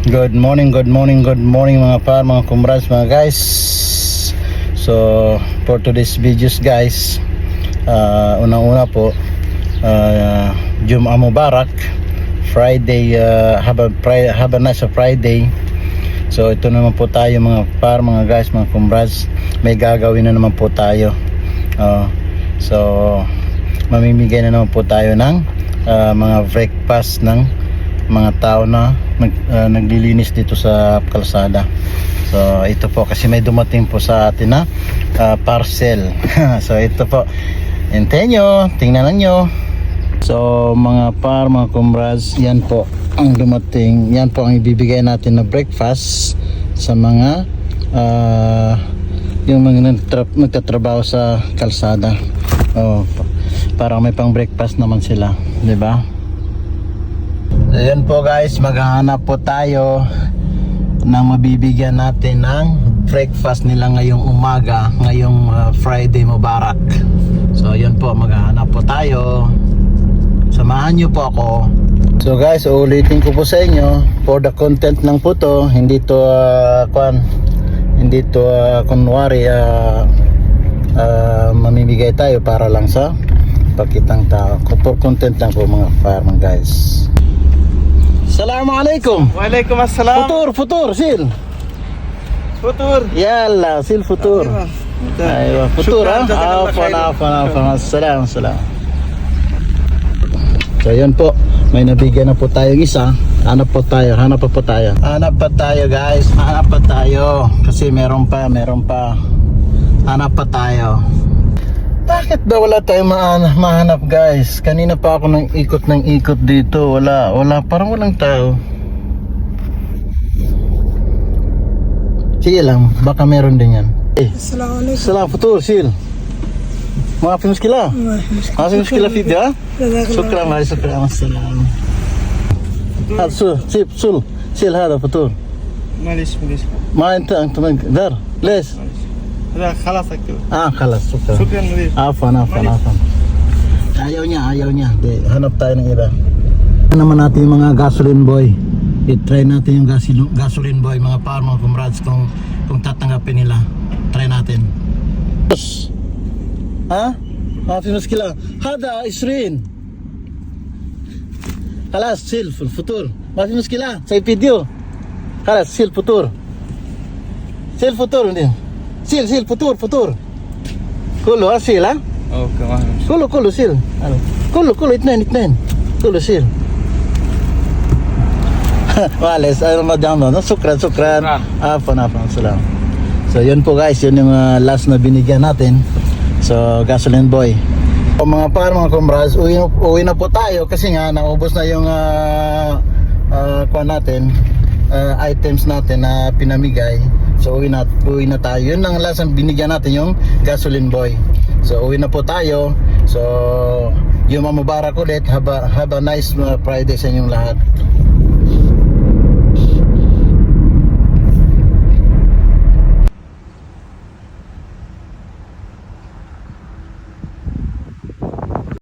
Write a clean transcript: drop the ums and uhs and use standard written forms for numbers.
Good morning mga par, mga kumrads, mga guys. So for today's videos guys, unang-una po, Jum'ah Mubarak, Friday, have a nice Friday. So ito naman po tayo mga par, mga guys, mga kumrads, may gagawin na naman po tayo. So mamimigay na naman po tayo ng mga breakfast ng mga tao na naglilinis dito sa kalsada. So ito po kasi may dumating po sa atin na parcel. So ito po, hintayin nyo, tingnan nyo. So mga par, mga kumrads, yan po ang dumating. Yan po ang ibibigay natin na breakfast sa mga yung mga nagtatrabaho sa kalsada. Para may pang breakfast naman sila, di ba? Ayan po guys, maghahanap po tayo ng mabibigyan natin ng breakfast nila ngayong umaga, ngayong Friday Mubarak. So ayan po, maghahanap po tayo. Samahan nyo po ako. So guys, uulitin ko po sa inyo, for the content lang po to, hindi to kunwari mamimigay tayo para lang sa pakitang tao. For content lang po mga farmers guys. Assalamualaikum. Waalaikumsalam. Futur, sil. Futur. Yalla, sil futur. Aywa, futur ha. Afwan. Salam. So yan po, may nabigyan na po tayong isa. Hanap pa po tayo guys. Hanap pa tayo. Kasi meron pa. Hanap pa tayo. Bakit daw wala tayong mahanap guys? Kanina pa ako ng ikot dito. Wala, parang walang tao. Sige lang, baka meron din yan. Assalamualaikum. Salam futur, sil. Maafi muskila. Maafi muskila fi dia. Shukran. Assalam. Sil hada futur. معلش ما انت دار ليش لا خلاص اكتب خلاص شكرا مدير. Afwan. Ayaw niya. Hanap tayo ng iba. Ano naman natin yung mga gasoline boy. I-try natin yung gasoline boy, mga par, mga kumrads, kung tatanggapin nila. Try natin. ما في مشكلة هذا 20 خلاص سيل الفطور ما في مشكلة سوي فيديو خلاص سيل فطور سيل فطور كله سيل ها كله سيل كله اثنين كله سيل معلش انا ما دام شكرا عفوا سلام. So yun po guys, yun yung last na binigyan natin. So gasoline boy. O mga par, mga kumras, uwi na po tayo kasi nga naubos na yung items natin na pinamigay. So uwi na tayo. Yun ang last ang binigyan natin, yung gasoline boy. So uwi na po tayo. So Jum'ah Mubarak ulit. Have a nice Friday sa inyong lahat.